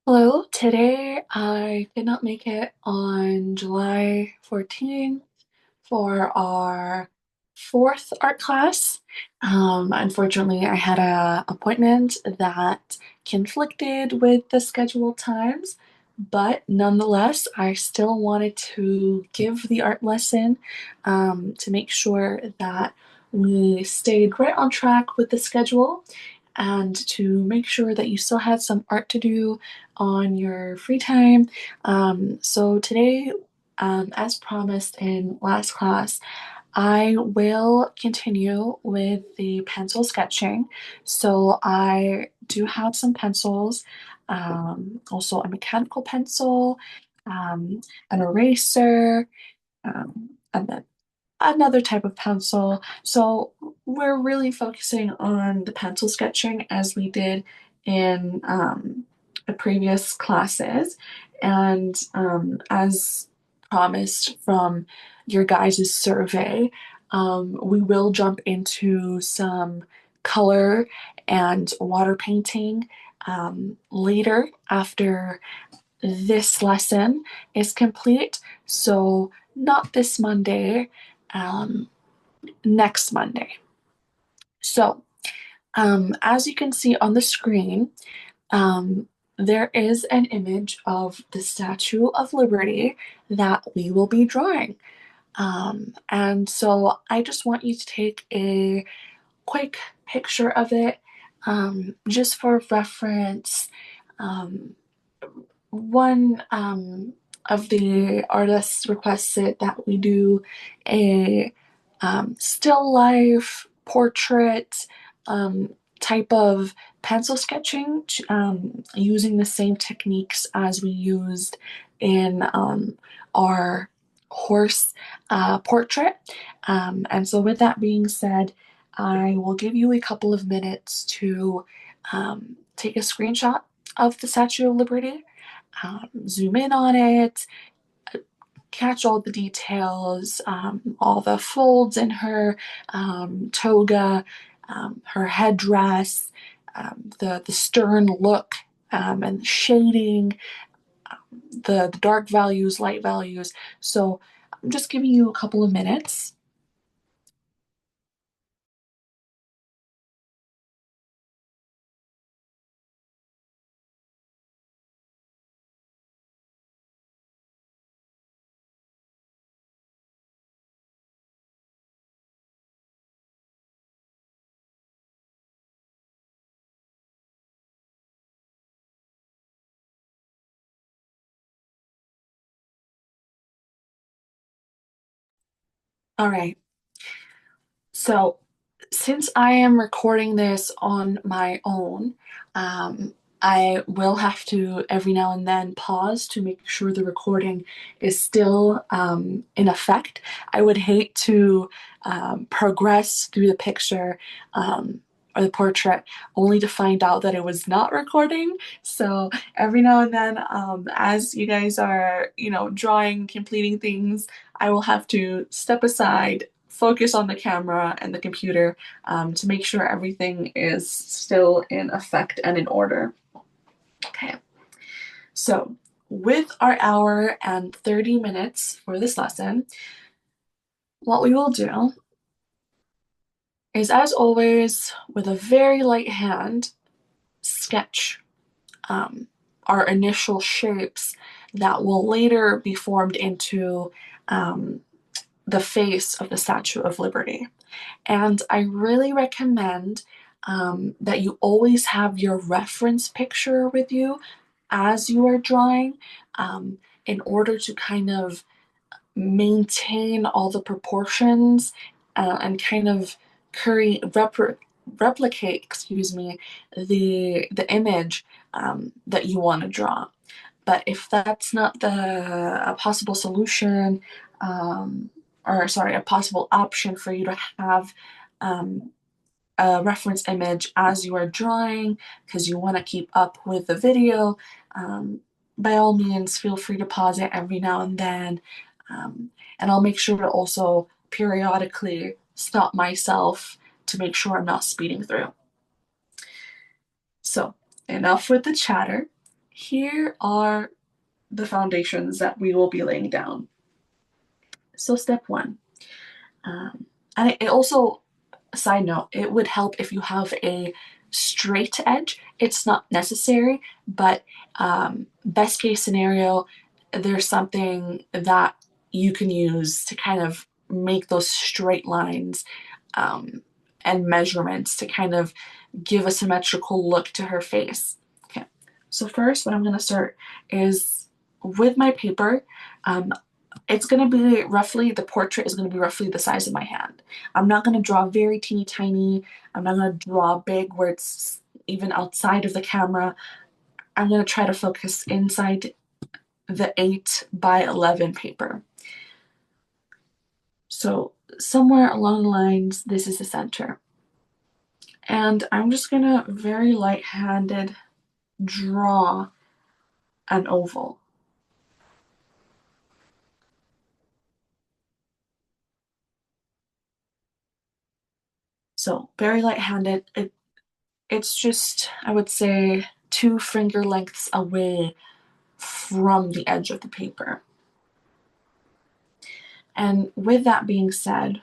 Hello, today I did not make it on July 14th for our fourth art class. Unfortunately, I had a appointment that conflicted with the scheduled times, but nonetheless, I still wanted to give the art lesson to make sure that we stayed right on track with the schedule and to make sure that you still had some art to do on your free time. So today, as promised in last class, I will continue with the pencil sketching. So I do have some pencils, also a mechanical pencil, an eraser, and then another type of pencil. So we're really focusing on the pencil sketching as we did in the previous classes. And as promised from your guys' survey, we will jump into some color and water painting later after this lesson is complete. So not this Monday, um, next Monday. So, as you can see on the screen, um, there is an image of the Statue of Liberty that we will be drawing. And so I just want you to take a quick picture of it, just for reference. Um, one of the artists requested that we do a still life portrait um, type of pencil sketching using the same techniques as we used in our horse portrait. And so, with that being said, I will give you a couple of minutes to take a screenshot of the Statue of Liberty, zoom in on it, catch all the details, all the folds in her toga, her headdress, the stern look, and the shading, the dark values, light values. So I'm just giving you a couple of minutes. All right. So, since I am recording this on my own, um, I will have to every now and then pause to make sure the recording is still in effect. I would hate to progress through the picture or the portrait only to find out that it was not recording. So every now and then, as you guys are, drawing, completing things, I will have to step aside, focus on the camera and the computer to make sure everything is still in effect and in order. Okay, so with our hour and 30 minutes for this lesson, what we will do is, as always, with a very light hand, sketch um, our initial shapes that will later be formed into um, the face of the Statue of Liberty. And I really recommend that you always have your reference picture with you as you are drawing um, in order to kind of maintain all the proportions and kind of replicate, excuse me, the image that you want to draw. But if that's not a possible solution, um, or sorry, a possible option for you to have um, a reference image as you are drawing because you want to keep up with the video, by all means, feel free to pause it every now and then. And I'll make sure to also periodically stop myself to make sure I'm not speeding through. So, enough with the chatter. here are the foundations that we will be laying down. So step one, and it also, side note, it would help if you have a straight edge. It's not necessary, but best case scenario, there's something that you can use to kind of make those straight lines um, and measurements to kind of give a symmetrical look to her face. Okay, so first, what I'm going to start is with my paper. Um, it's going to be roughly, the portrait is going to be roughly the size of my hand. I'm not going to draw very teeny tiny. I'm not going to draw big where it's even outside of the camera. I'm going to try to focus inside the 8 by 11 paper. So somewhere along the lines, this is the center. And I'm just going to very light-handed draw an oval. So very light-handed. It's just, I would say, 2 finger lengths away from the edge of the paper. And with that being said,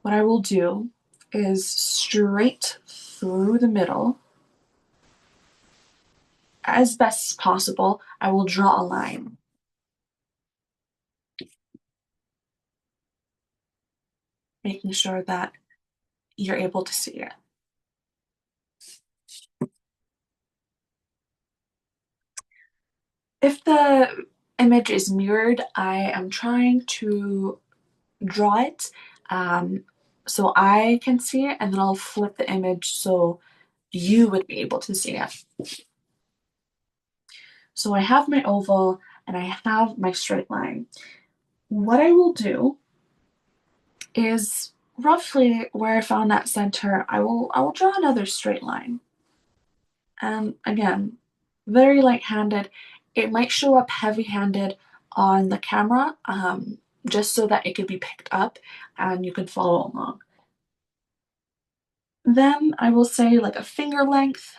what I will do is straight through the middle, as best as possible, I will draw a line. Making sure that you're able to see it. If the image is mirrored, I am trying to draw it so I can see it, and then I'll flip the image so you would be able to see it. So I have my oval and I have my straight line. What I will do is roughly where I found that center, I will draw another straight line. And again, very light-handed. It might show up heavy-handed on the camera, just so that it could be picked up and you can follow along. Then I will say like a finger length,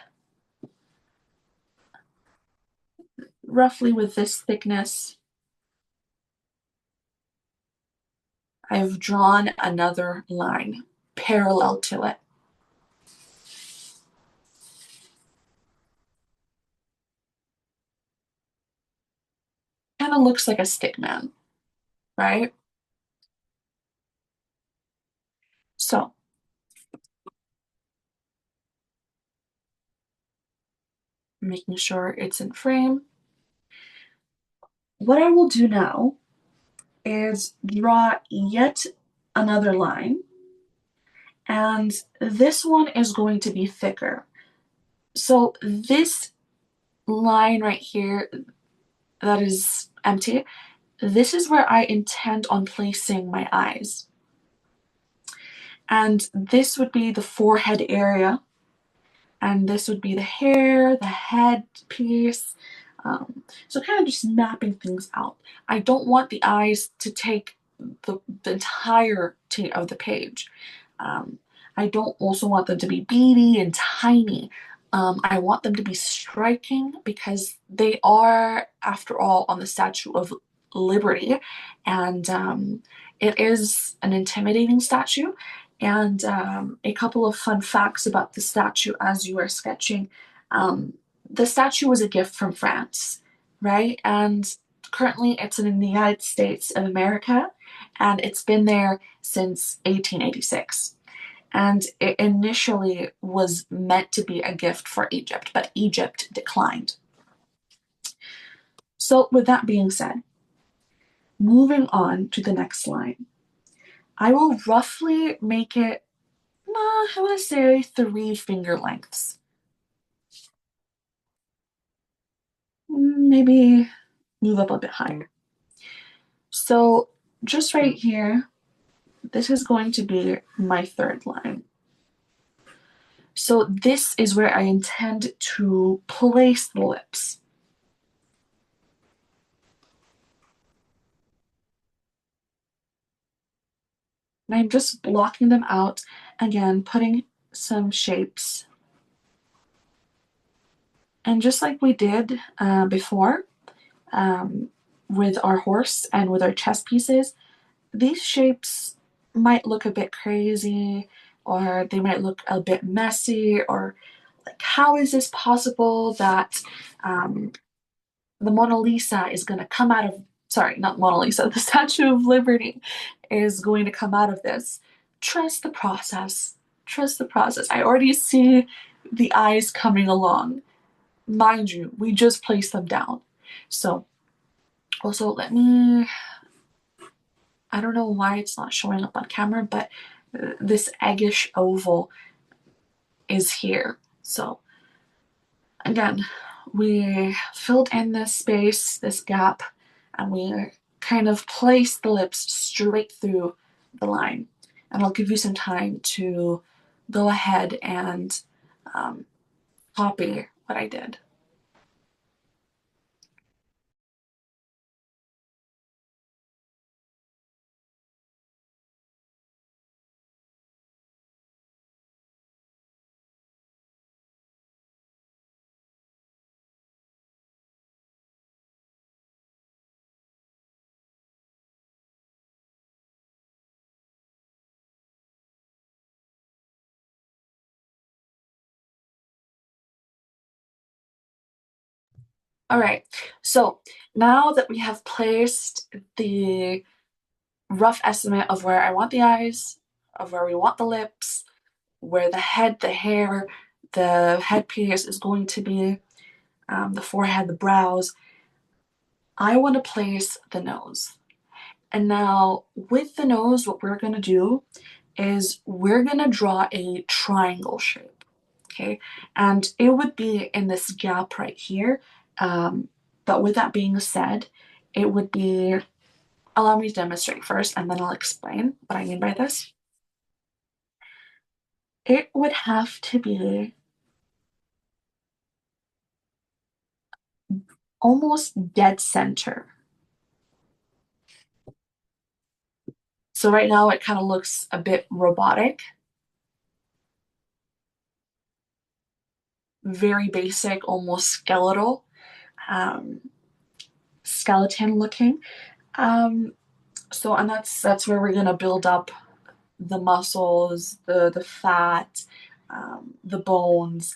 roughly with this thickness. I've drawn another line parallel to it. Kind of looks like a stick man, right? So making sure it's in frame. What I will do now is draw yet another line, and this one is going to be thicker. So this line right here that is empty, this is where I intend on placing my eyes. And this would be the forehead area, and this would be the hair, the head piece. So kind of just mapping things out. I don't want the eyes to take the entirety of the page. Um, I don't also want them to be beady and tiny. I want them to be striking because they are, after all, on the Statue of Liberty, and it is an intimidating statue. And a couple of fun facts about the statue as you are sketching. Um, the statue was a gift from France, right? And currently it's in the United States of America, and it's been there since 1886. And it initially was meant to be a gift for Egypt, but Egypt declined. So, with that being said, moving on to the next line, I will roughly make it, I want to say 3 finger lengths. Maybe move up a bit higher. So, just right here, this is going to be my third line. So this is where I intend to place the lips. And I'm just blocking them out, again, putting some shapes. And just like we did before um, with our horse and with our chess pieces, these shapes might look a bit crazy or they might look a bit messy or like how is this possible that um, the Mona Lisa is going to come out of, sorry, not Mona Lisa, the Statue of Liberty is going to come out of this. Trust the process. Trust the process. I already see the eyes coming along. Mind you, we just placed them down. So, also, let me, I don't know why it's not showing up on camera, but this eggish oval is here. So, again, we filled in this space, this gap, and we kind of placed the lips straight through the line. And I'll give you some time to go ahead and um, copy what I did. All right, so now that we have placed the rough estimate of where I want the eyes, of where we want the lips, where the head, the hair, the headpiece is going to be, the forehead, the brows, I want to place the nose. And now with the nose, what we're going to do is we're going to draw a triangle shape. Okay. And it would be in this gap right here. But with that being said, it would be, allow me to demonstrate first and then I'll explain what I mean by this. It would have to be almost dead center. So right now it kind of looks a bit robotic, very basic, almost skeletal, um, skeleton looking. Um, so and that's where we're gonna build up the muscles, the fat, the bones.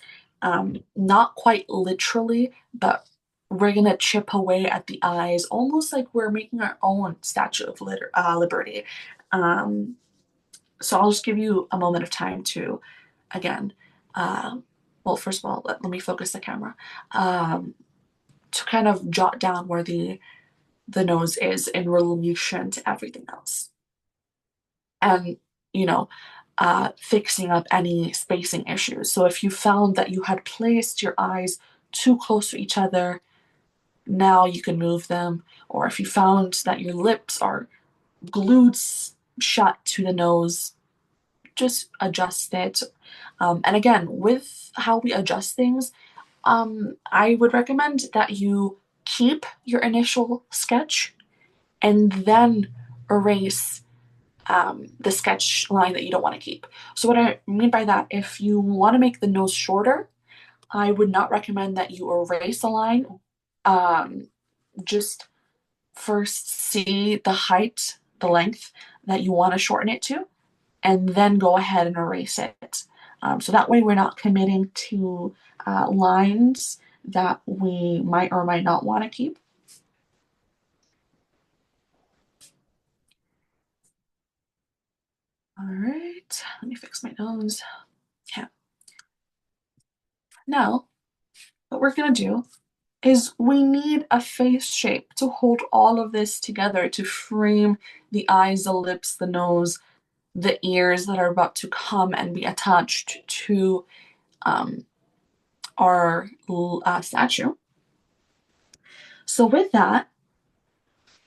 Not quite literally, but we're gonna chip away at the eyes, almost like we're making our own Statue of Liberty. Um, so I'll just give you a moment of time to, again, uh, well, first of all, let me focus the camera, um, to kind of jot down where the nose is in relation to everything else. And, you know, fixing up any spacing issues. So if you found that you had placed your eyes too close to each other, now you can move them. Or if you found that your lips are glued shut to the nose, just adjust it. And again, with how we adjust things, I would recommend that you keep your initial sketch and then erase the sketch line that you don't want to keep. So, what I mean by that, if you want to make the nose shorter, I would not recommend that you erase a line. Um, just first see the height, the length that you want to shorten it to, and then go ahead and erase it. So that way we're not committing to lines that we might or might not want to keep. All right, let me fix my nose. Yeah. Now, what we're gonna do is we need a face shape to hold all of this together to frame the eyes, the lips, the nose, the ears that are about to come and be attached to um, our statue. So with that,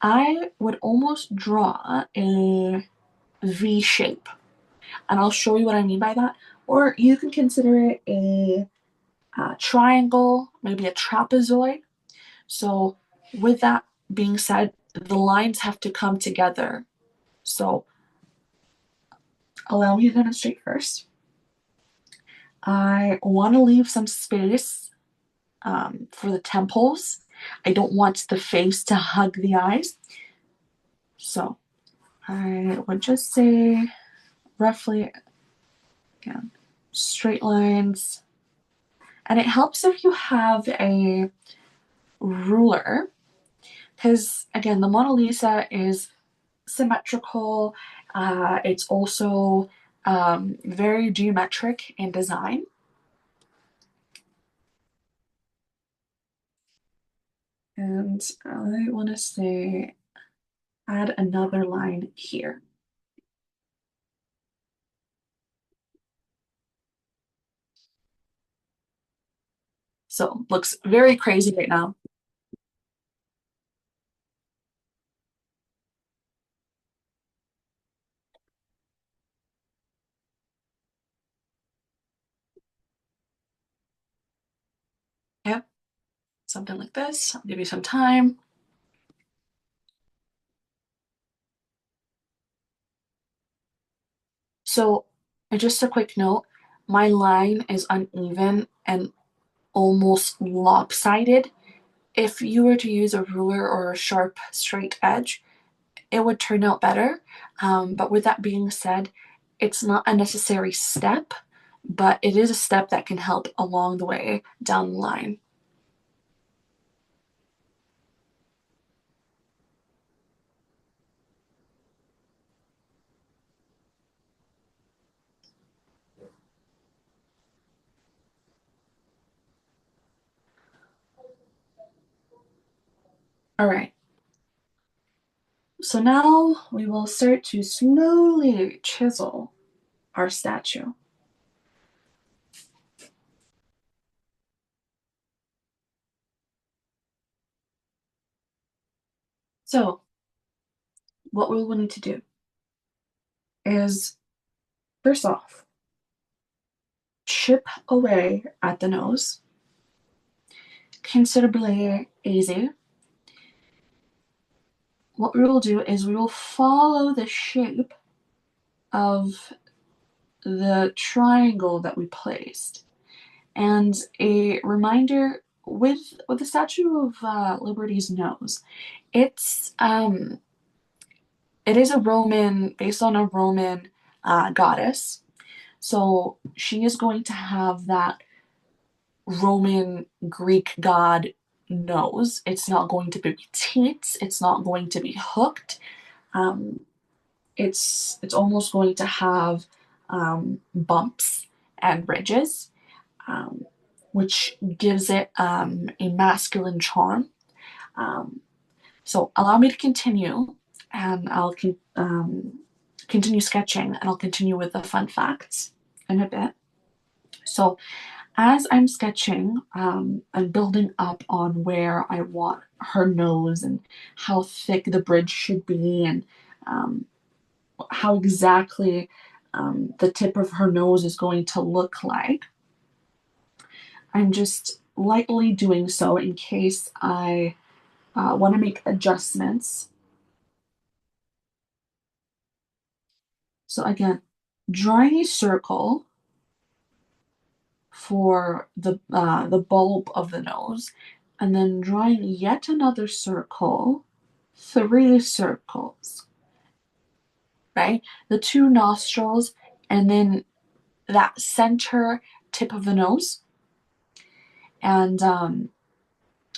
I would almost draw a V shape, and I'll show you what I mean by that. Or you can consider it a triangle, maybe a trapezoid. So, with that being said, the lines have to come together. So, allow me to demonstrate first. I want to leave some space for the temples. I don't want the face to hug the eyes. So I would just say roughly, again, straight lines. And it helps if you have a ruler, because again, the Mona Lisa is symmetrical. It's also very geometric in design. And I want to say add another line here. So looks very crazy right now. Yep, something like this. I'll give you some time. So just a quick note, my line is uneven and almost lopsided. If you were to use a ruler or a sharp straight edge, it would turn out better. But with that being said, it's not a necessary step, but it is a step that can help along the way down the line. All right, so now we will start to slowly chisel our statue. So, what we will need to do is first off, chip away at the nose, considerably easy. What we will do is we will follow the shape of the triangle that we placed. And a reminder with the Statue of Liberty's nose, it's it is a Roman based on a Roman goddess. So she is going to have that Roman Greek god nose. It's not going to be teats. It's not going to be hooked. Um, it's almost going to have bumps and ridges, um, which gives it a masculine charm. Um, so allow me to continue, and I'll continue sketching, and I'll continue with the fun facts in a bit. So as I'm sketching and building up on where I want her nose and how thick the bridge should be and um, how exactly the tip of her nose is going to look like, I'm just lightly doing so in case I want to make adjustments. So again, drawing a circle for the bulb of the nose, and then drawing yet another circle, three circles, right? The two nostrils, and then that center tip of the nose. And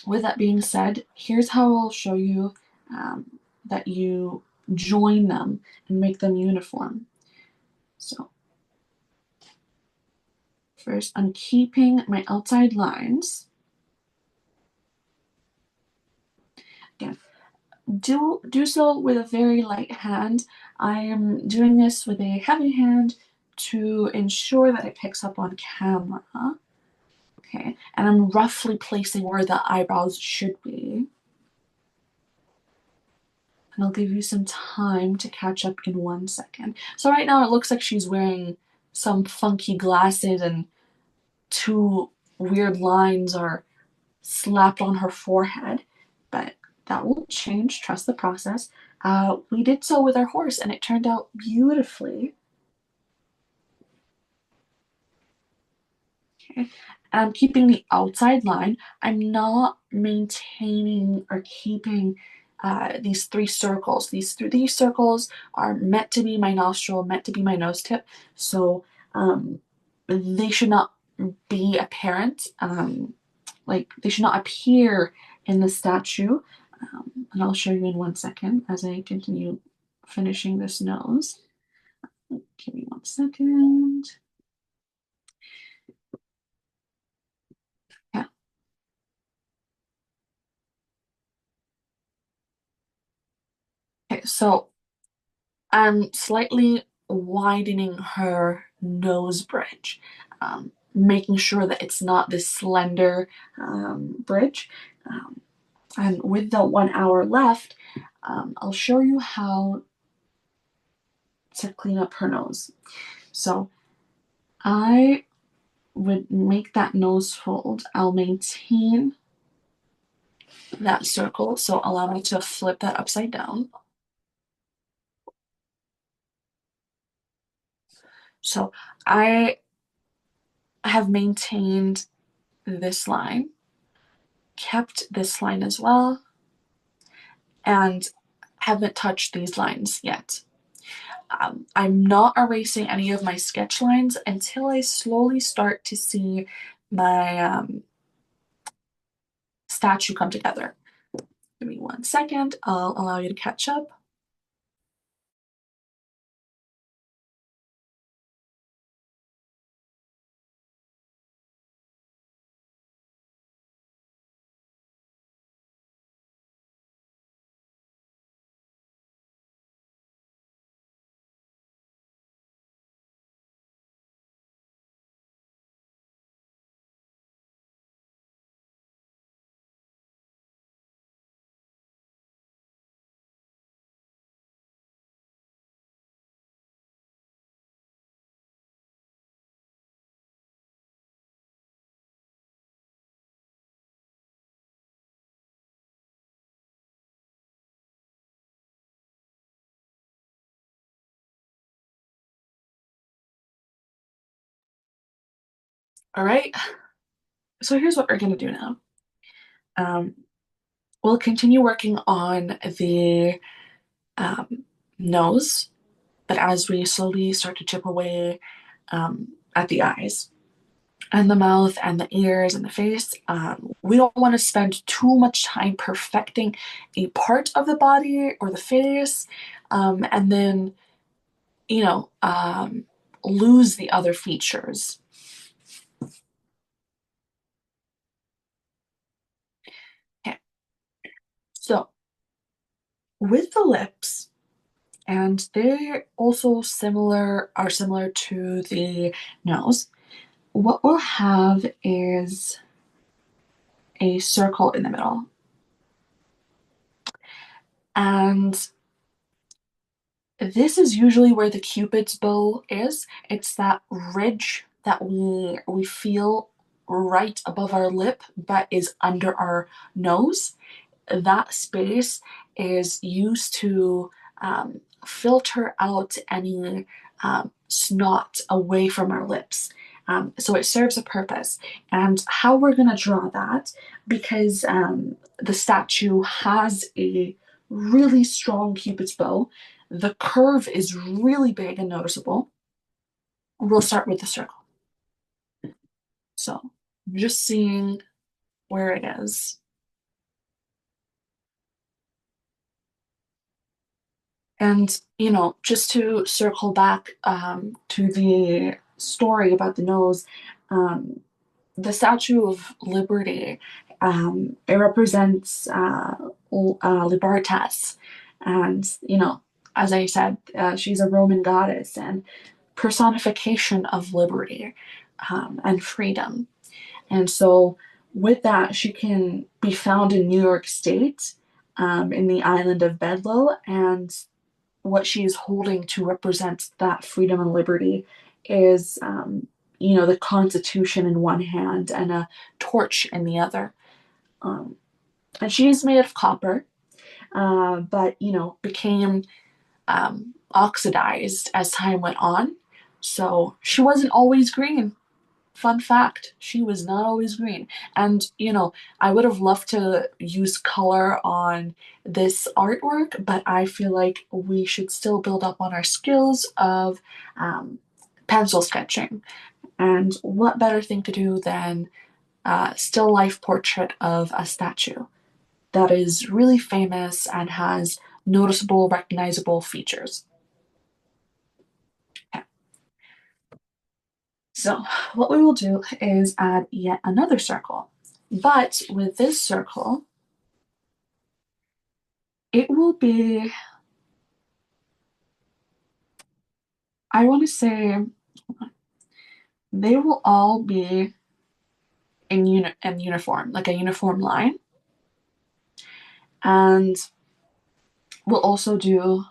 with that being said, here's how I'll show you that you join them and make them uniform. So first, I'm keeping my outside lines. Again, do so with a very light hand. I am doing this with a heavy hand to ensure that it picks up on camera. Okay, and I'm roughly placing where the eyebrows should be. And I'll give you some time to catch up in 1 second. So right now it looks like she's wearing some funky glasses and two weird lines are slapped on her forehead, but that won't change. Trust the process. We did so with our horse and it turned out beautifully. Okay. And I'm keeping the outside line. I'm not maintaining or keeping these three circles. These circles are meant to be my nostril, meant to be my nose tip. So um, they should not be apparent. Like they should not appear in the statue. And I'll show you in 1 second as I continue finishing this nose. Give me 1 second. Yeah. Okay, so I'm slightly widening her nose bridge, making sure that it's not this slender bridge. Um, and with the 1 hour left, I'll show you how to clean up her nose. So I would make that nose fold. I'll maintain that circle. So allow me to flip that upside down. So I have maintained this line, kept this line as well, and haven't touched these lines yet. I'm not erasing any of my sketch lines until I slowly start to see my statue come together. Give me 1 second. I'll allow you to catch up. All right. So here's what we're going to do now. Um, we'll continue working on the um, nose, but as we slowly start to chip away at the eyes and the mouth and the ears and the face, we don't want to spend too much time perfecting a part of the body or the face, and then, you know, lose the other features. Okay. So with the lips, and they also similar to the nose. What we'll have is a circle in the middle. And this is usually where the Cupid's bow is. It's that ridge that we feel right above our lip but is under our nose. That space is used to filter out any snot away from our lips. So it serves a purpose. And how we're going to draw that, because the statue has a really strong Cupid's bow, the curve is really big and noticeable. We'll start with the circle. So just seeing where it is. And, just to circle back to the story about the nose, um, the Statue of Liberty, it represents Libertas. And, as I said, she's a Roman goddess and personification of liberty and freedom. And so, with that, she can be found in New York State, in the island of Bedloe, and what she is holding to represent that freedom and liberty is, the Constitution in one hand and a torch in the other. Um, and she is made of copper, but, became oxidized as time went on. So she wasn't always green. fun fact, she was not always green. And, I would have loved to use color on this artwork, but I feel like we should still build up on our skills of um, pencil sketching. And what better thing to do than still life portrait of a statue that is really famous and has noticeable, recognizable features. Okay. So, what we will do is add yet another circle. But with this circle, it will be, I want to say, they will all be in uniform, like a uniform line. And we'll also do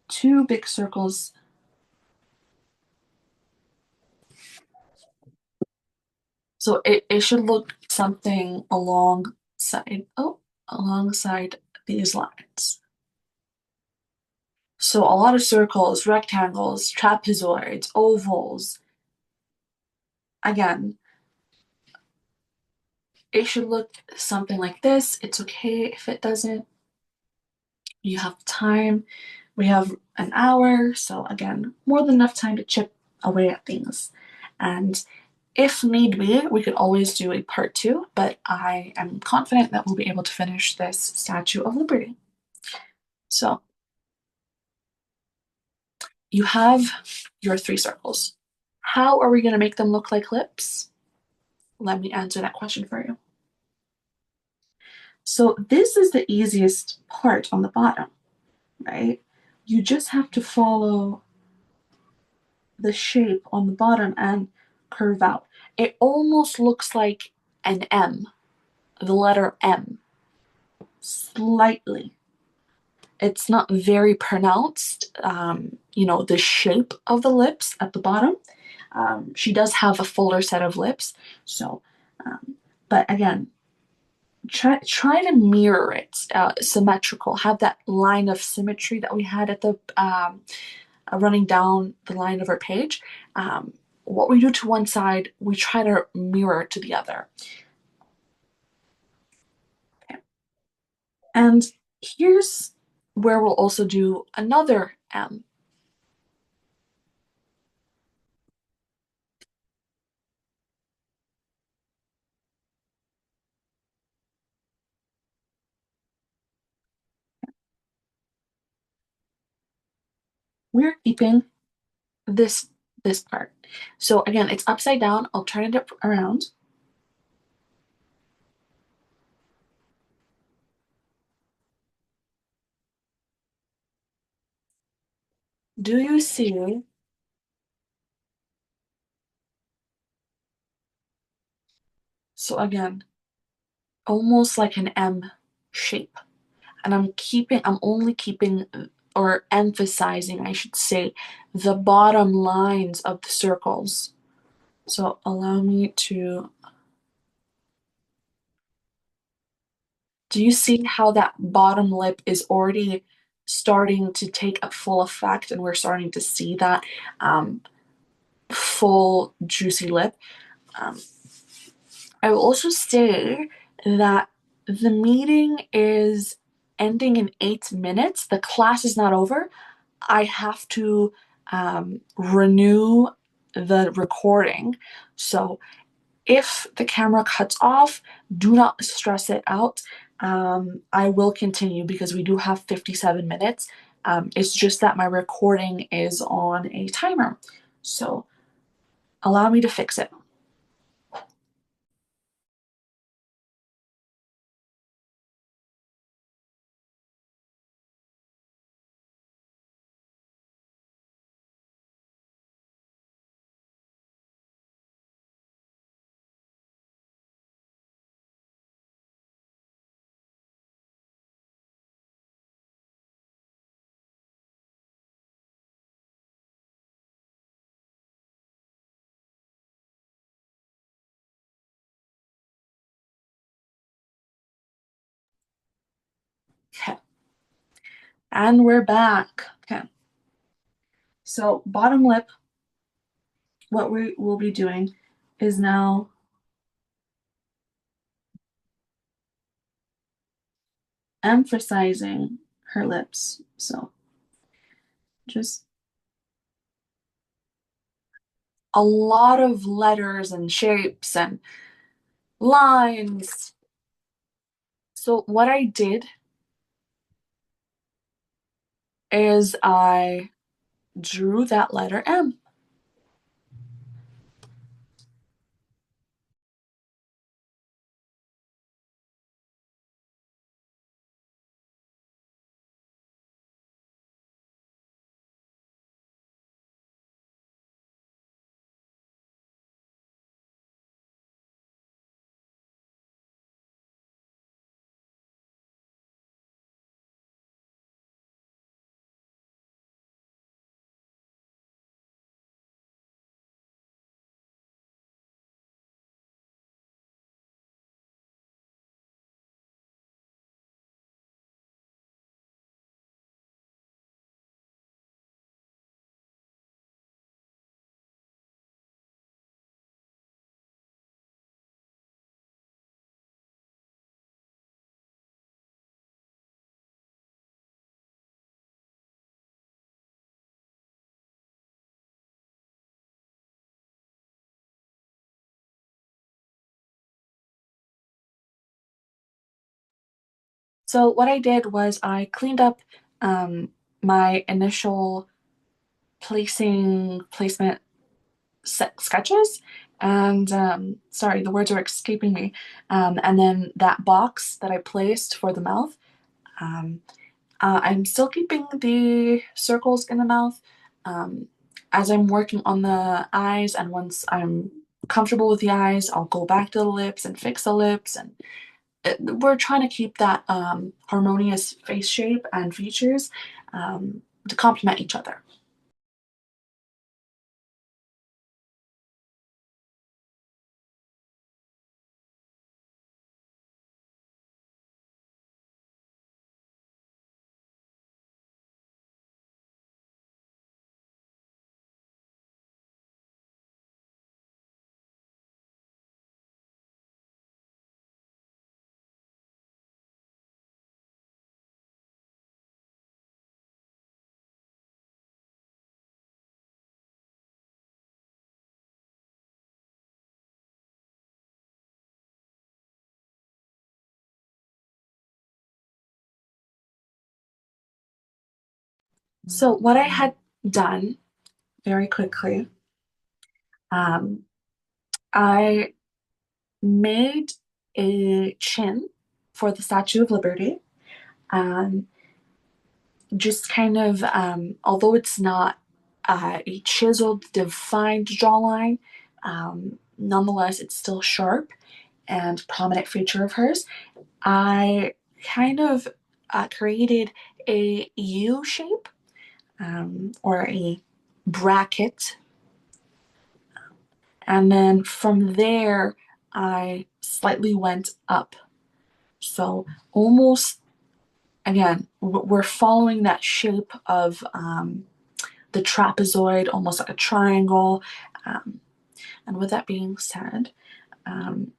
two big circles. So it should look something alongside these lines. So a lot of circles, rectangles, trapezoids, ovals. Again, it should look something like this. It's okay if it doesn't. You have time. We have an hour, so again, more than enough time to chip away at things. And if need be, we could always do a part two, but I am confident that we'll be able to finish this Statue of Liberty. So you have your three circles. How are we going to make them look like lips? Let me answer that question for you. So this is the easiest part on the bottom, right? You just have to follow the shape on the bottom and curve out. It almost looks like an M, the letter M, slightly. It's not very pronounced, the shape of the lips at the bottom. She does have a fuller set of lips, so, but again, try to mirror it, symmetrical. Have that line of symmetry that we had at the running down the line of our page. What we do to one side, we try to mirror to the other. Okay. And here's where we'll also do another M. We're keeping this part. So again, it's upside down. I'll turn it around. Do you see? So again, almost like an M shape. And I'm only keeping or emphasizing, I should say, the bottom lines of the circles. So allow me to, do you see how that bottom lip is already starting to take a full effect and we're starting to see that full juicy lip? Um, I will also say that the meeting is ending in 8 minutes. The class is not over. I have to renew the recording. So if the camera cuts off, do not stress it out. I will continue because we do have 57 minutes. It's just that my recording is on a timer. So allow me to fix it. Okay. And we're back. Okay. So bottom lip what we will be doing is now emphasizing her lips. So just a lot of letters and shapes and lines. So what I did is I drew that letter M. So what I did was I cleaned up um, my initial placement sketches, and sorry, the words are escaping me. And then that box that I placed for the mouth. Um, I'm still keeping the circles in the mouth um, as I'm working on the eyes, and once I'm comfortable with the eyes, I'll go back to the lips and fix the lips. And we're trying to keep that harmonious face shape and features to complement each other. So what I had done very quickly, um, I made a chin for the Statue of Liberty. Um, just kind of, although it's not a chiseled, defined jawline, nonetheless, it's still sharp and prominent feature of hers. I kind of created a U shape or a bracket, and then from there, I slightly went up. So almost again, we're following that shape of the trapezoid, almost like a triangle. Um, and with that being said, um,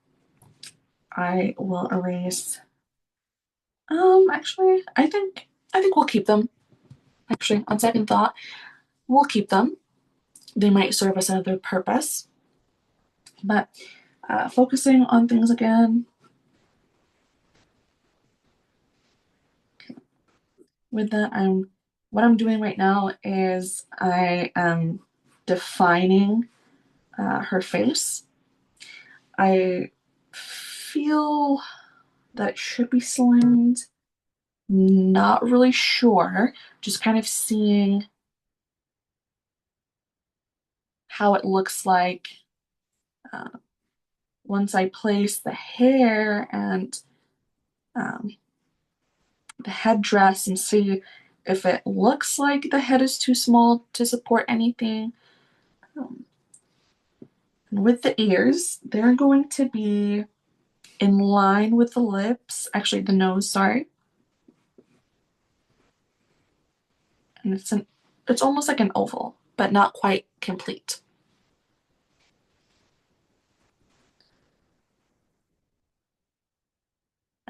I will erase. Actually, I think we'll keep them. Actually, on second thought, we'll keep them. They might serve us another purpose. But focusing on things again. With that, what I'm doing right now is I am defining her face. I feel that it should be slimmed. Not really sure. Just kind of seeing how it looks like uh, once I place the hair and um, the headdress and see if it looks like the head is too small to support anything. Um, and with the ears, they're going to be in line with the lips, actually the nose, sorry. And it's almost like an oval, but not quite complete.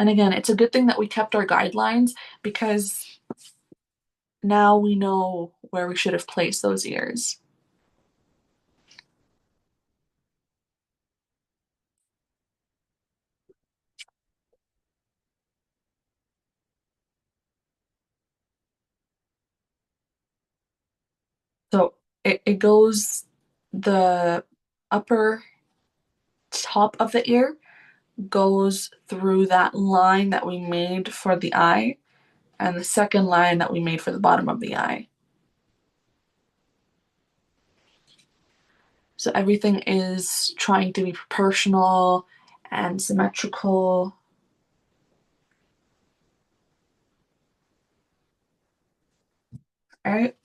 And again, it's a good thing that we kept our guidelines because now we know where we should have placed those ears. So it goes the upper top of the ear goes through that line that we made for the eye and the second line that we made for the bottom of the eye. So everything is trying to be proportional and symmetrical. All right.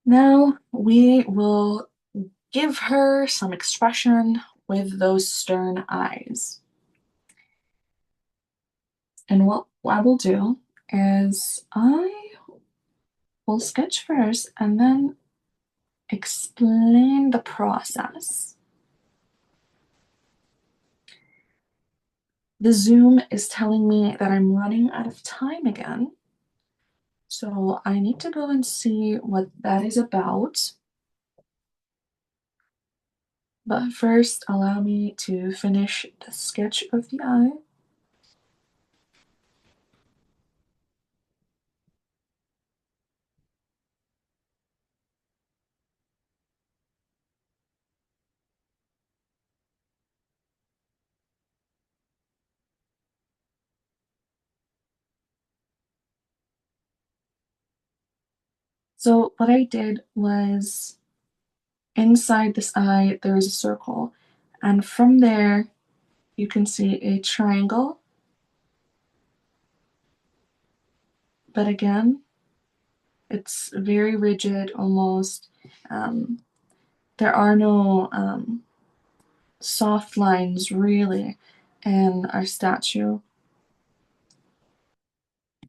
Now we will give her some expression with those stern eyes. And what I will do is I will sketch first and then explain the process. The Zoom is telling me that I'm running out of time again. So I need to go and see what that is about. But first, allow me to finish the sketch of the eye. So what I did was inside this eye, there is a circle. And from there, you can see a triangle. But again, it's very rigid almost. Um, there are no soft lines really in our statue.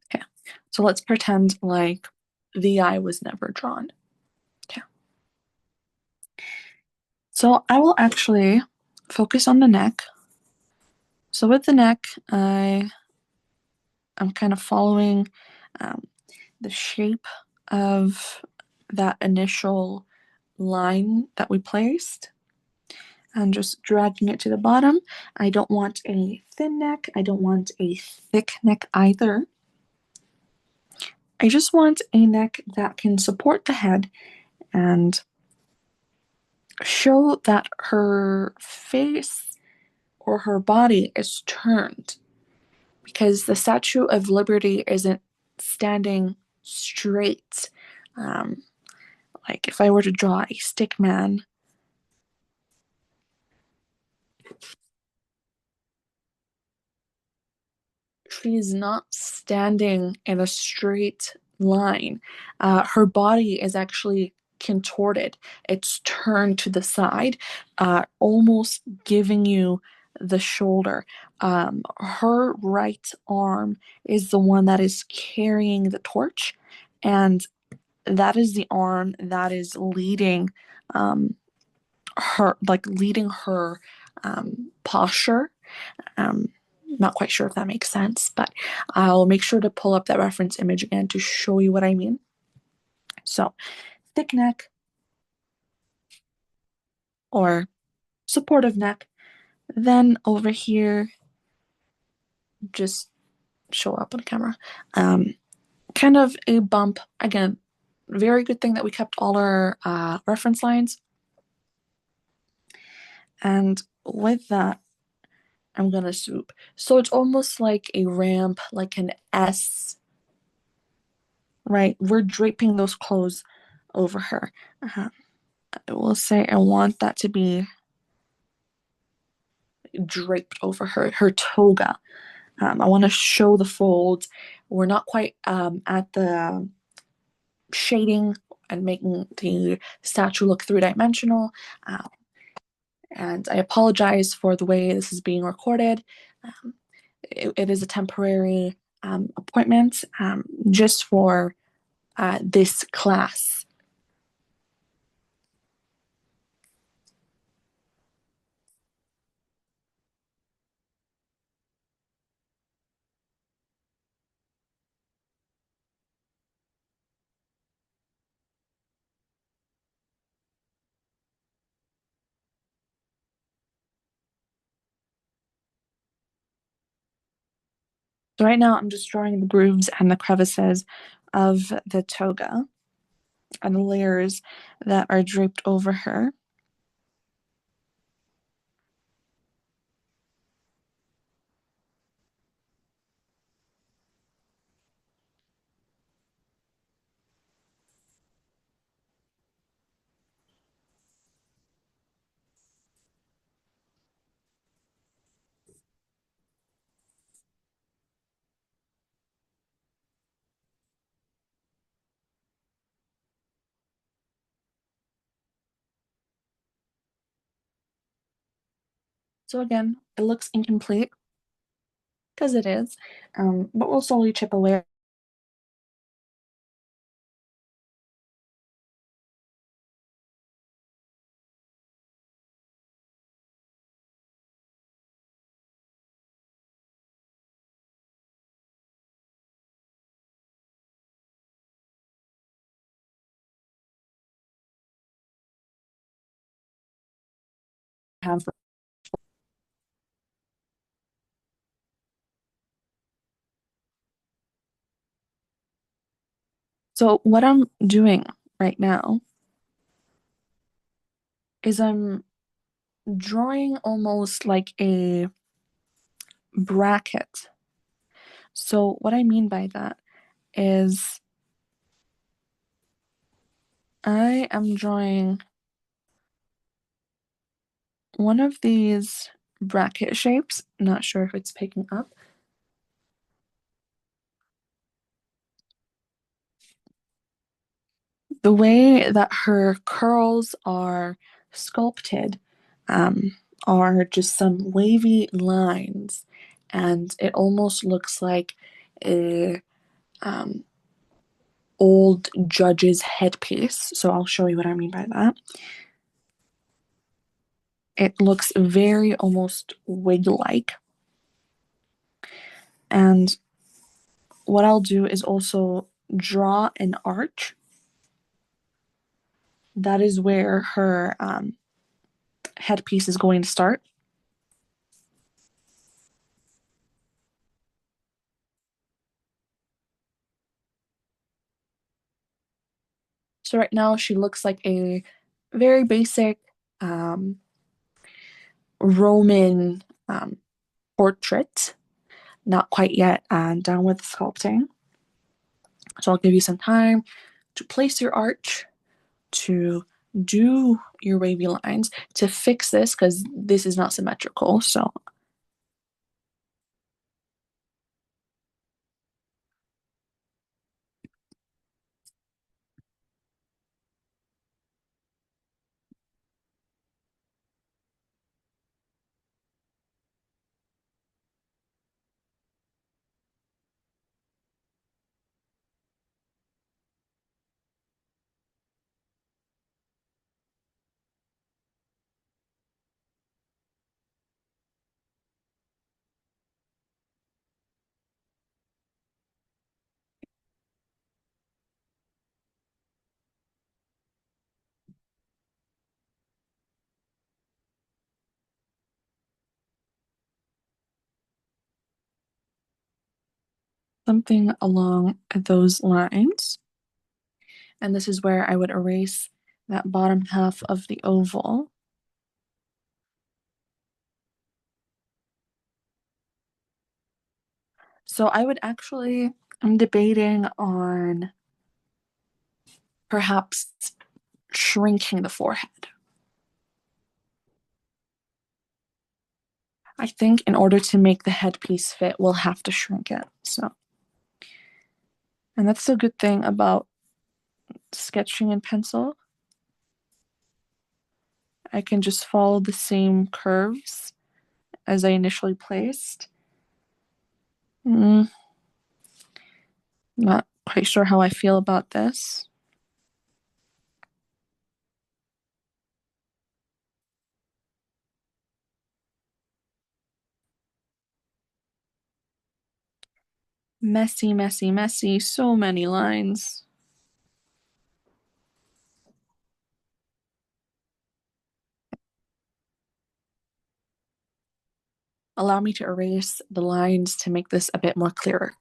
Okay, so let's pretend like the eye was never drawn. Okay. So I will actually focus on the neck. So with the neck, I'm kind of following um, the shape of that initial line that we placed and just dragging it to the bottom. I don't want a thin neck. I don't want a thick neck either. I just want a neck that can support the head and show that her face or her body is turned because the Statue of Liberty isn't standing straight. Um, like if I were to draw a stick man, she's not standing in a straight line. Her body is actually contorted. It's turned to the side, almost giving you the shoulder. Her right arm is the one that is carrying the torch, and that is the arm that is leading leading her posture. Um, Not quite sure if that makes sense, but I'll make sure to pull up that reference image again to show you what I mean. So, thick neck or supportive neck. Then over here, just show up on camera. Kind of a bump. Again, very good thing that we kept all our reference lines. And with that, I'm gonna swoop. So it's almost like a ramp, like an S, right? We're draping those clothes over her. I will say I want that to be draped over her toga. I want to show the folds. We're not quite at the shading and making the statue look three-dimensional. Uh, and I apologize for the way this is being recorded. It is a temporary appointment just for this class. So right now I'm just drawing the grooves and the crevices of the toga and the layers that are draped over her. So again, it looks incomplete because it is, but we'll slowly chip away have. So what I'm doing right now is I'm drawing almost like a bracket. So what I mean by that is I am drawing one of these bracket shapes. Not sure if it's picking up. The way that her curls are sculpted um, are just some wavy lines, and it almost looks like a um, old judge's headpiece. So I'll show you what I mean by that. It looks very almost wig-like. And what I'll do is also draw an arch. That is where her headpiece is going to start. So right now she looks like a very basic um, Roman portrait, not quite yet done with sculpting. So I'll give you some time to place your arch, to do your wavy lines, to fix this because this is not symmetrical. So something along those lines. And this is where I would erase that bottom half of the oval. So I would actually, I'm debating on perhaps shrinking the forehead. I think in order to make the headpiece fit, we'll have to shrink it. So, and that's the good thing about sketching in pencil. I can just follow the same curves as I initially placed. Not quite sure how I feel about this. Messy, messy, messy. So many lines. Allow me to erase the lines to make this a bit more clearer.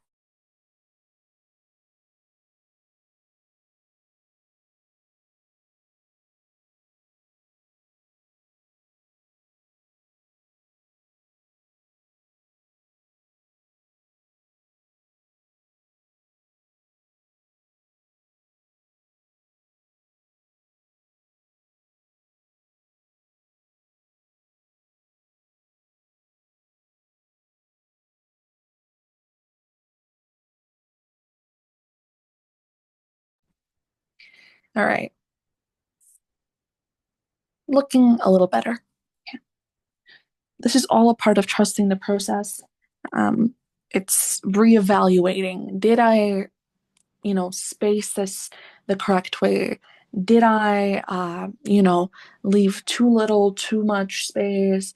All right, looking a little better. This is all a part of trusting the process. Um, it's reevaluating. Did I, space this the correct way? Did I, leave too little, too much space?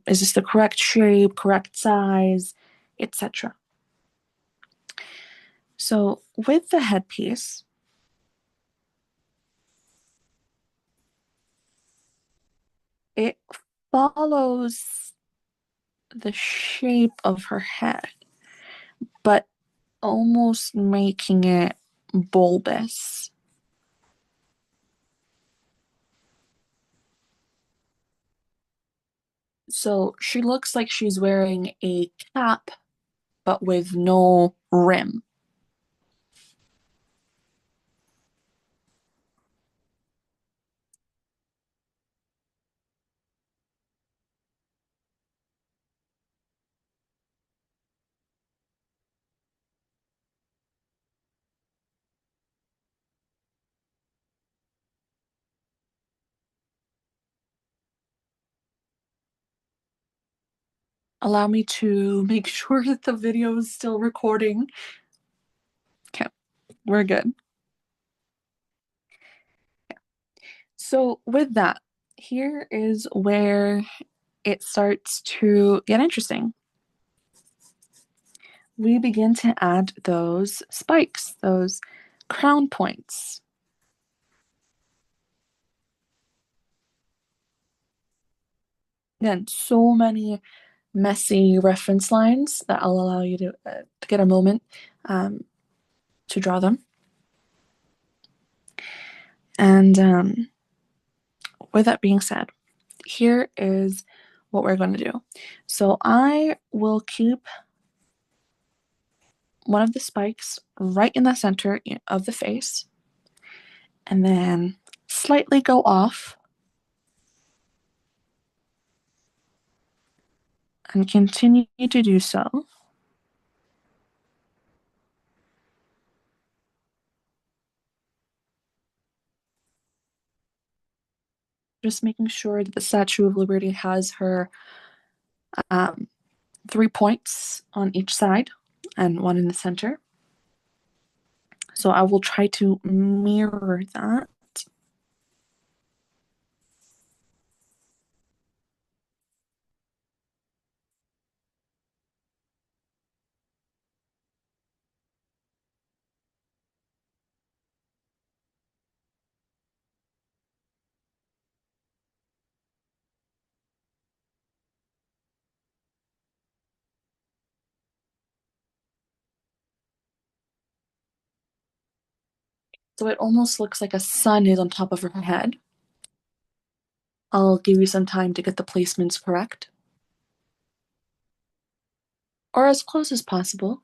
Is this the correct shape, correct size, etc.? So with the headpiece, it follows the shape of her head, but almost making it bulbous. So she looks like she's wearing a cap, but with no rim. Allow me to make sure that the video is still recording. Okay, we're good. So, with that, here is where it starts to get interesting. We begin to add those spikes, those crown points. Again, so many messy reference lines that I'll allow you to get a moment to draw them. And with that being said, here is what we're going to do. So I will keep one of the spikes right in the center of the face and then slightly go off and continue to do so. Just making sure that the Statue of Liberty has her um, 3 points on each side and one in the center. So I will try to mirror that. So it almost looks like a sun is on top of her head. I'll give you some time to get the placements correct, or as close as possible.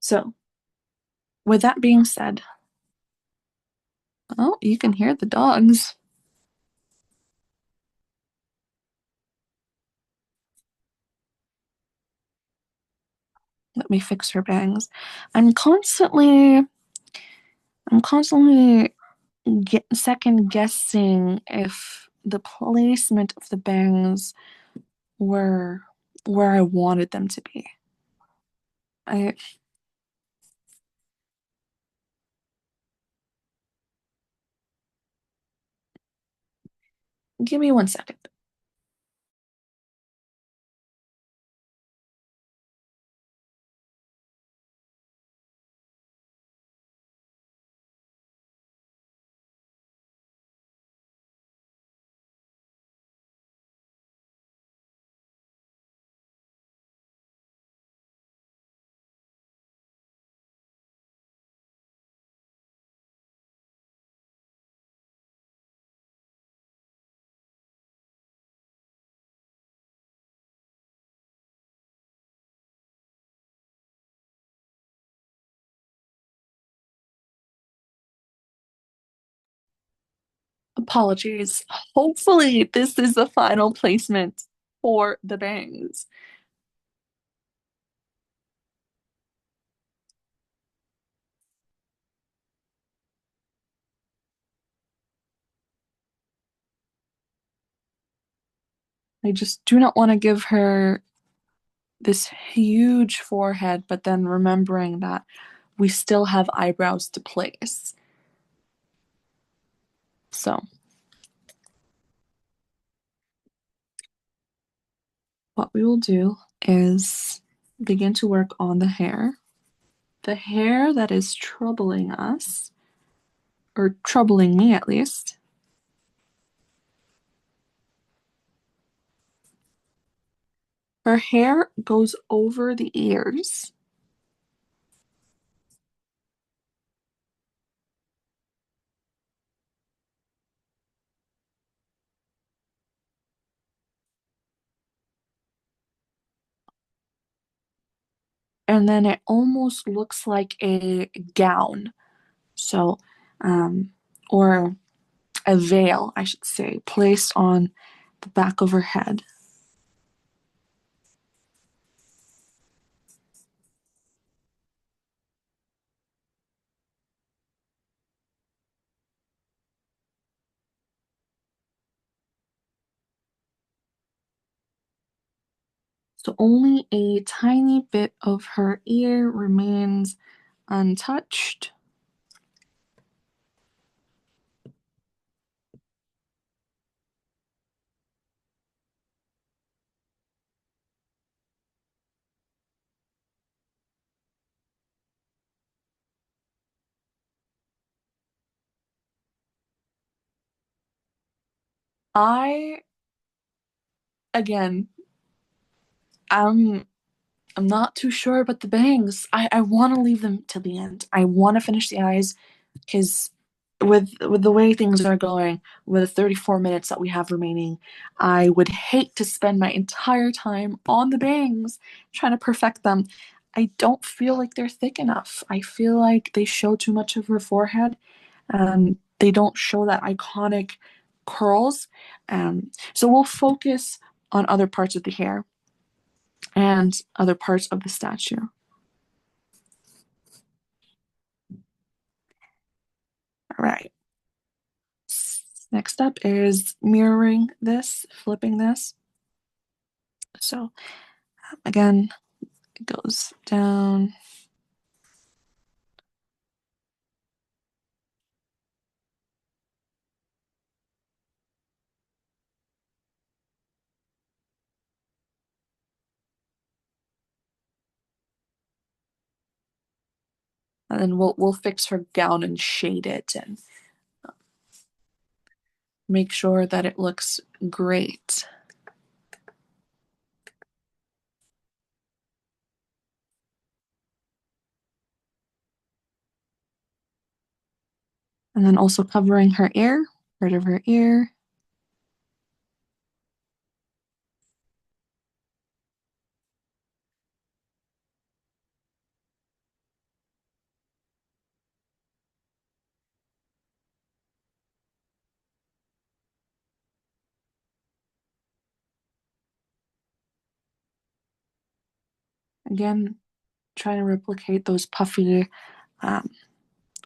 So, with that being said, oh, you can hear the dogs. Let me fix her bangs. I'm constantly, I'm constantly second guessing if the placement of the bangs were where I wanted them to be. I Give me 1 second. Apologies. Hopefully, this is the final placement for the bangs. I just do not want to give her this huge forehead, but then remembering that we still have eyebrows to place. So, what we will do is begin to work on the hair. The hair that is troubling us, or troubling me at least. Her hair goes over the ears. And then it almost looks like a gown. So, um, or a veil, I should say, placed on the back of her head. So only a tiny bit of her ear remains untouched. I, again, I'm I'm not too sure about the bangs. I want to leave them till the end. I want to finish the eyes because with the way things are going, with the 34 minutes that we have remaining, I would hate to spend my entire time on the bangs trying to perfect them. I don't feel like they're thick enough. I feel like they show too much of her forehead. They don't show that iconic curls. So we'll focus on other parts of the hair and other parts of the statue. All right. Next up is mirroring this, flipping this. So again, it goes down. And then we'll fix her gown and shade it and make sure that it looks great. And then also covering her ear, part of her ear. Again, trying to replicate those puffy um,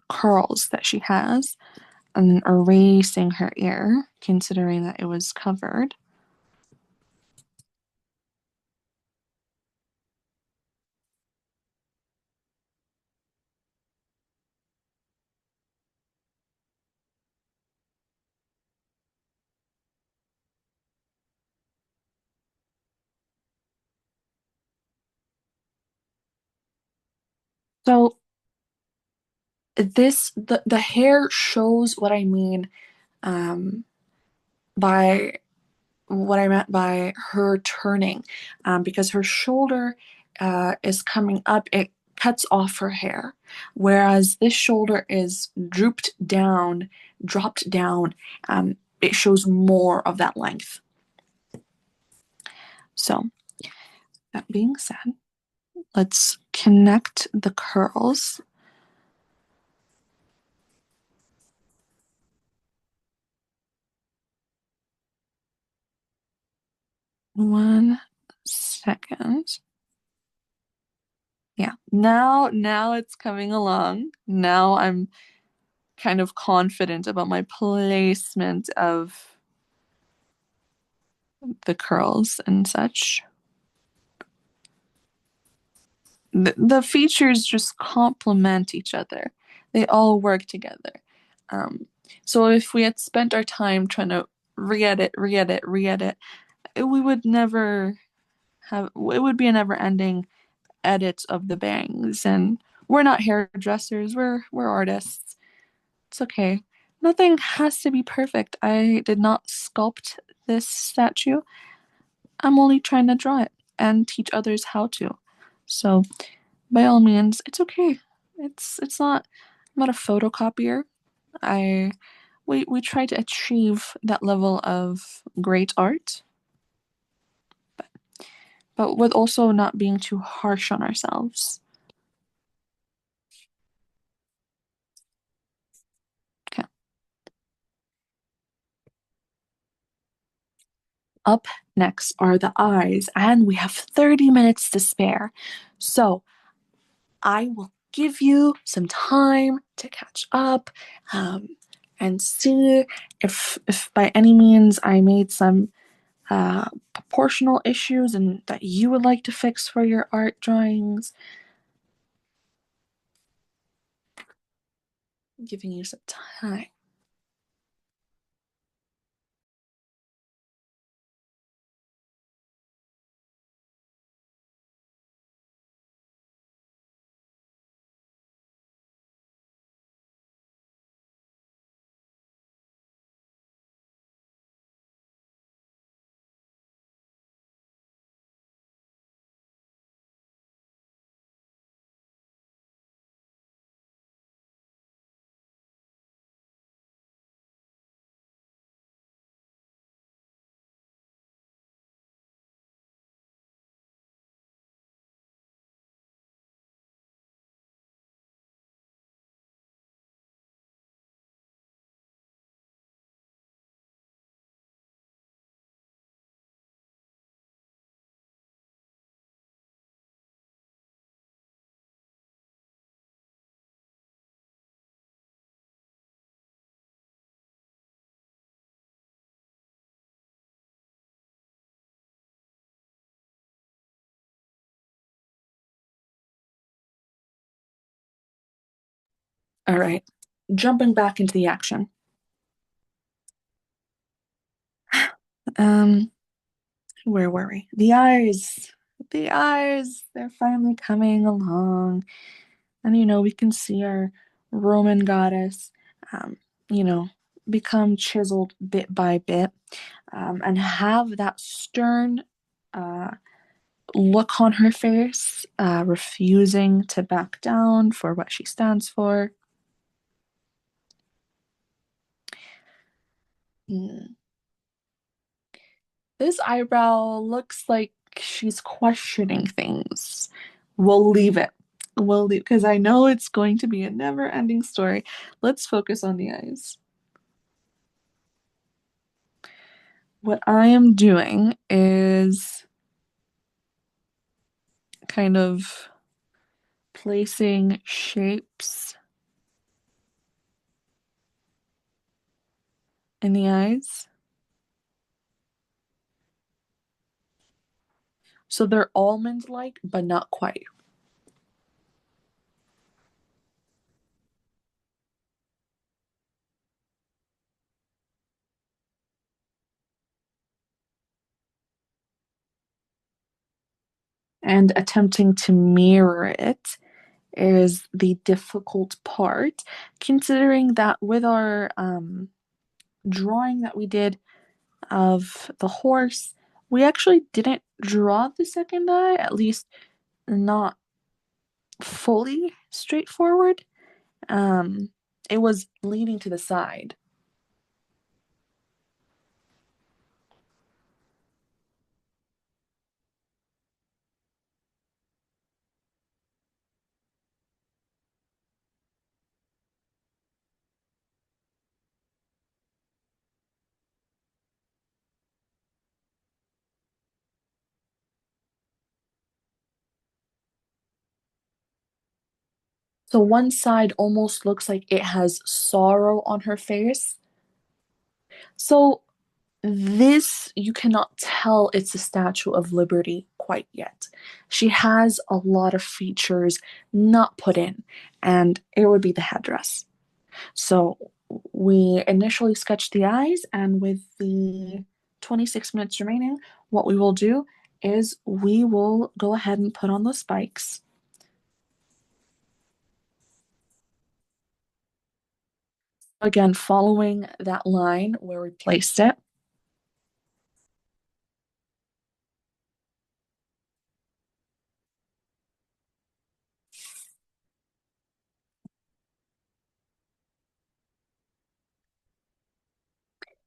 curls that she has, and then erasing her ear, considering that it was covered. So the hair shows what I mean um, by what I meant by her turning, because her shoulder is coming up, it cuts off her hair, whereas this shoulder is dropped down. It shows more of that length. So, that being said, let's connect the curls. One second. Yeah. Now it's coming along. Now I'm kind of confident about my placement of the curls and such. The features just complement each other. They all work together. Um, so if we had spent our time trying to re-edit, re-edit, re-edit, we would never have, it would be a never-ending edit of the bangs. And we're not hairdressers, we're artists. It's okay. Nothing has to be perfect. I did not sculpt this statue. I'm only trying to draw it and teach others how to. So by all means, it's okay. It's not I'm not a photocopier. I we try to achieve that level of great art, but with also not being too harsh on ourselves. Okay. Up next are the eyes, and we have 30 minutes to spare. So I will give you some time to catch up, um, and see if by any means I made some proportional issues and that you would like to fix for your art drawings. I'm giving you some time. All right. Jumping back into the action. Um, where were we? The eyes. The eyes. They're finally coming along. And we can see our Roman goddess, um, you know, become chiseled bit by bit, and have that stern uh, look on her face, refusing to back down for what she stands for. Mm. This eyebrow looks like she's questioning things. We'll leave it. We'll leave because I know it's going to be a never-ending story. Let's focus on the eyes. What I am doing is kind of placing shapes in the eyes. So they're almond-like, but not quite. And attempting to mirror it is the difficult part, considering that with our drawing that we did of the horse, we actually didn't draw the second eye, at least not fully straightforward. Um, it was leaning to the side. So one side almost looks like it has sorrow on her face. So this, you cannot tell it's a Statue of Liberty quite yet. She has a lot of features not put in, and it would be the headdress. So we initially sketched the eyes, and with the 26 minutes remaining, what we will do is we will go ahead and put on the spikes. Again, following that line where we placed it.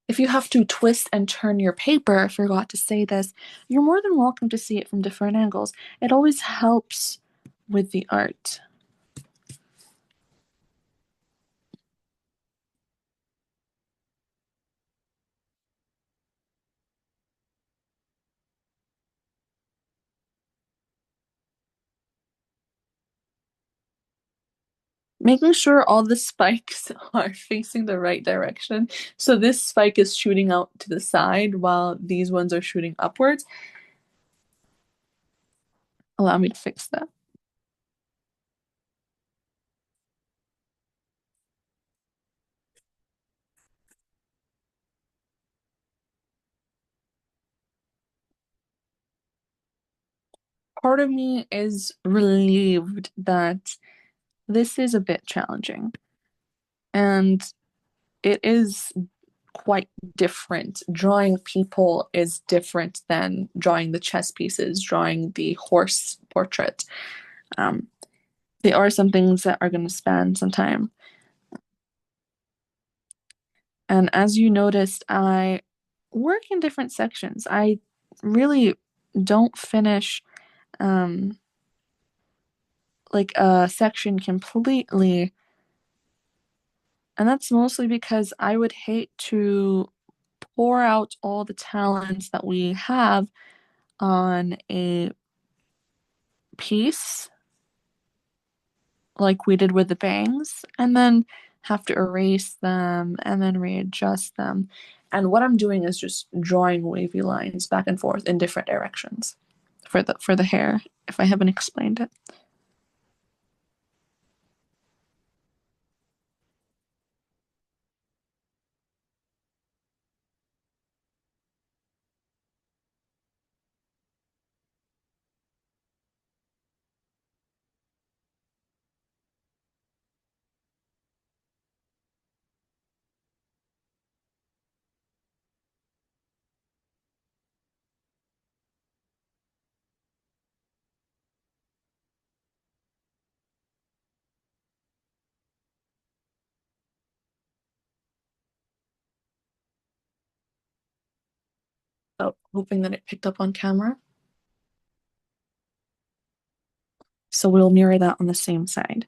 If you have to twist and turn your paper, I forgot to say this, you're more than welcome to see it from different angles. It always helps with the art. Making sure all the spikes are facing the right direction. So this spike is shooting out to the side while these ones are shooting upwards. Allow me to fix that. Part of me is relieved that this is a bit challenging. And it is quite different. Drawing people is different than drawing the chess pieces, drawing the horse portrait. Um, there are some things that are going to span some time. And as you noticed, I work in different sections. I really don't finish um, like a section completely. And that's mostly because I would hate to pour out all the talents that we have on a piece like we did with the bangs and then have to erase them and then readjust them. And what I'm doing is just drawing wavy lines back and forth in different directions for the hair, if I haven't explained it. So hoping that it picked up on camera. So we'll mirror that on the same side.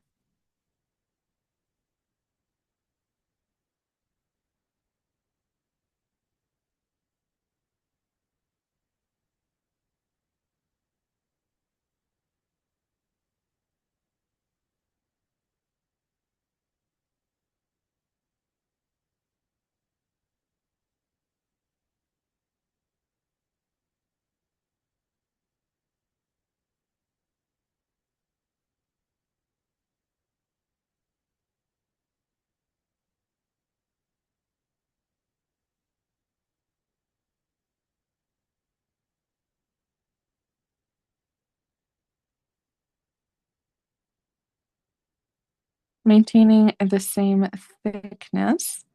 Maintaining the same thickness.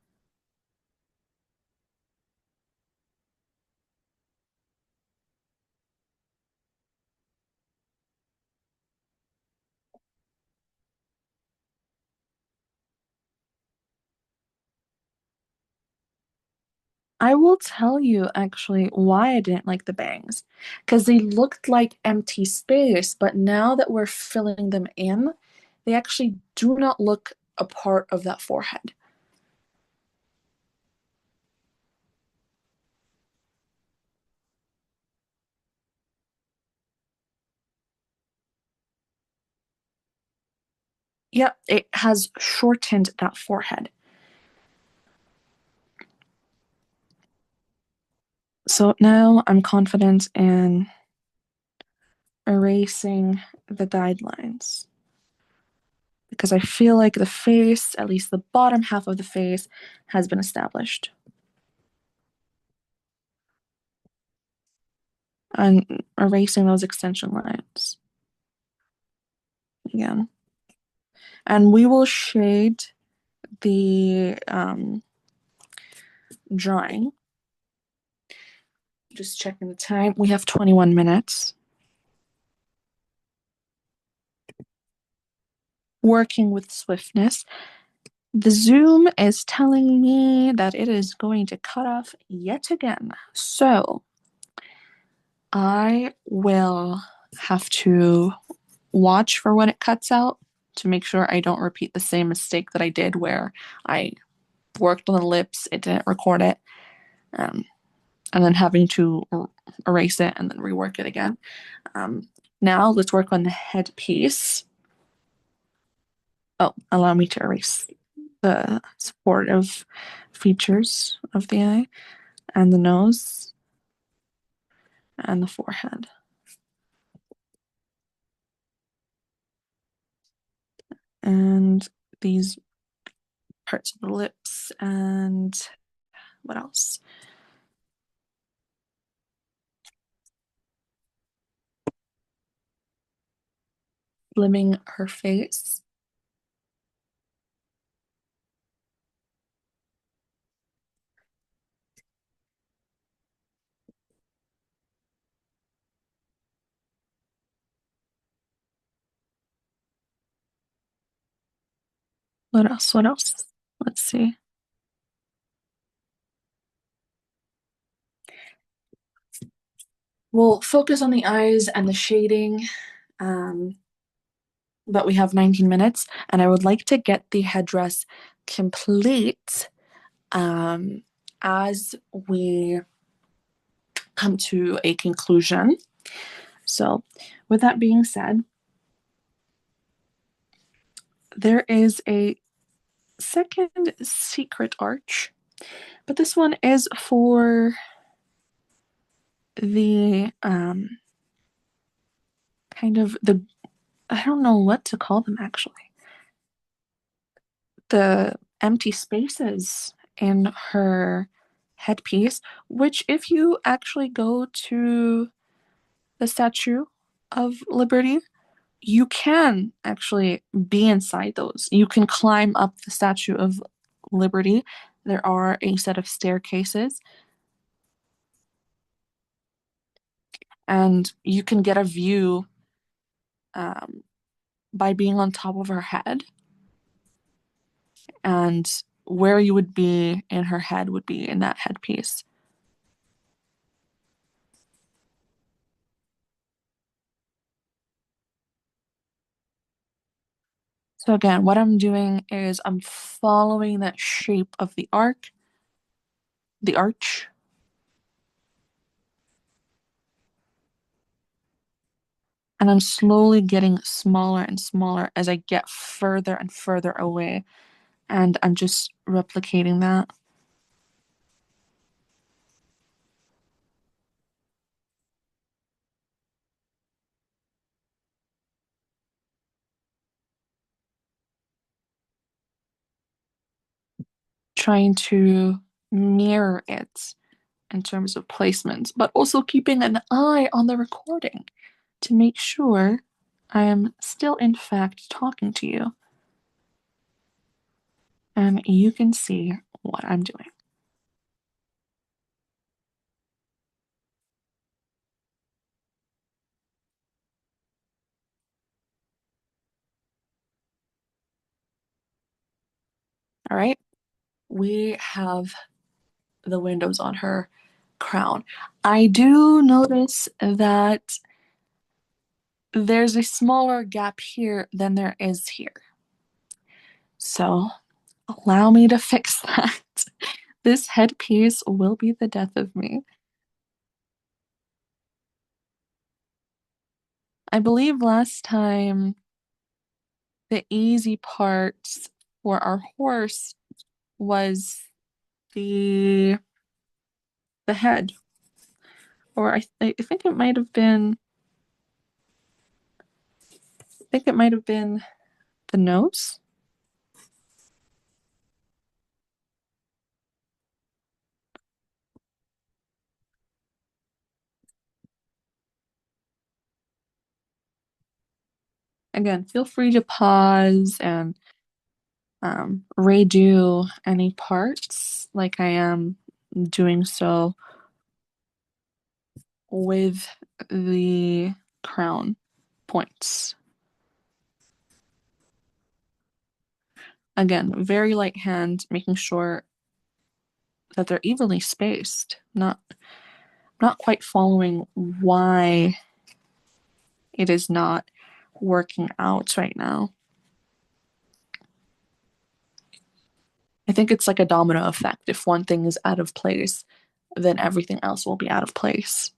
I will tell you actually why I didn't like the bangs. Because they looked like empty space, but now that we're filling them in, they actually do not look a part of that forehead. Yep, it has shortened that forehead. So now I'm confident in erasing the guidelines because I feel like the face, at least the bottom half of the face, has been established. And erasing those extension lines again. And we will shade the drawing. Just checking the time. We have 21 minutes. Working with swiftness. The Zoom is telling me that it is going to cut off yet again. So I will have to watch for when it cuts out to make sure I don't repeat the same mistake that I did where I worked on the lips, it didn't record it, um, and then having to erase it and then rework it again. Um, Now let's work on the headpiece. Oh, allow me to erase the supportive features of the eye and the nose and the forehead. And these parts of the lips and what else? Slimming her face. What else? What else? Let's see. We'll focus on the eyes and the shading. Um, but we have 19 minutes, and I would like to get the headdress complete um, as we come to a conclusion. So, with that being said, there is a second secret arch, but this one is for the kind of the, I don't know what to call them actually, the empty spaces in her headpiece, which, if you actually go to the Statue of Liberty, you can actually be inside those. You can climb up the Statue of Liberty. There are a set of staircases, and you can get a view um, by being on top of her head. And where you would be in her head would be in that headpiece. So again, what I'm doing is I'm following that shape of the arch, and I'm slowly getting smaller and smaller as I get further and further away. And I'm just replicating that. Trying to mirror it in terms of placement, but also keeping an eye on the recording to make sure I am still, in fact, talking to you and you can see what I'm doing. All right. We have the windows on her crown. I do notice that there's a smaller gap here than there is here. So allow me to fix that. This headpiece will be the death of me. I believe last time the easy parts for our horse was the the head, or I think it might have been the nose. Again, feel free to pause and redo any parts like I am doing so with the crown points. Again, very light hand, making sure that they're evenly spaced. Not quite following why it is not working out right now. I think it's like a domino effect. If one thing is out of place, then everything else will be out of place.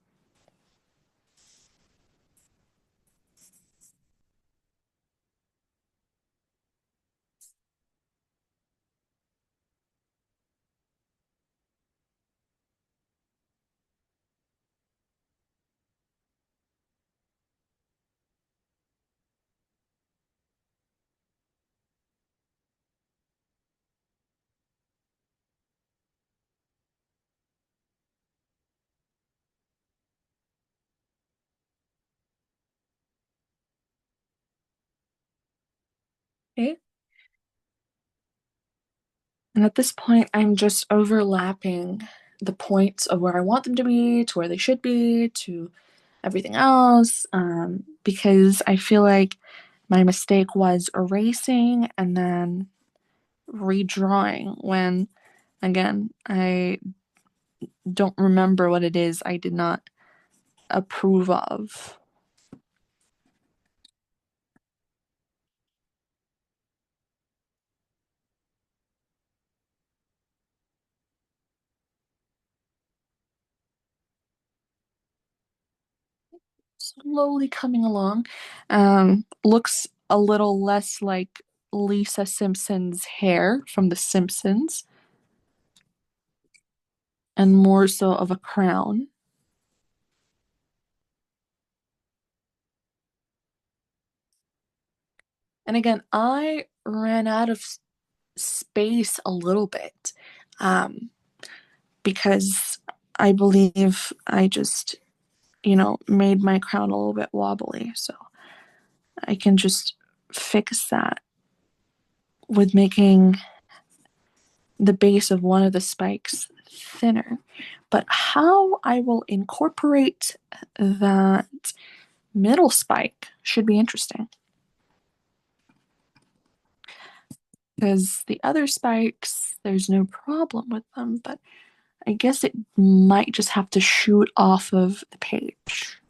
Okay. And at this point, I'm just overlapping the points of where I want them to be, to where they should be, to everything else, because I feel like my mistake was erasing and then redrawing when, again, I don't remember what it is I did not approve of. Slowly coming along. Looks a little less like Lisa Simpson's hair from The Simpsons and more so of a crown. And again, I ran out of space a little bit um, because I believe I just, made my crown a little bit wobbly. So I can just fix that with making the base of one of the spikes thinner. But how I will incorporate that middle spike should be interesting. Because the other spikes, there's no problem with them, but I guess it might just have to shoot off of the page.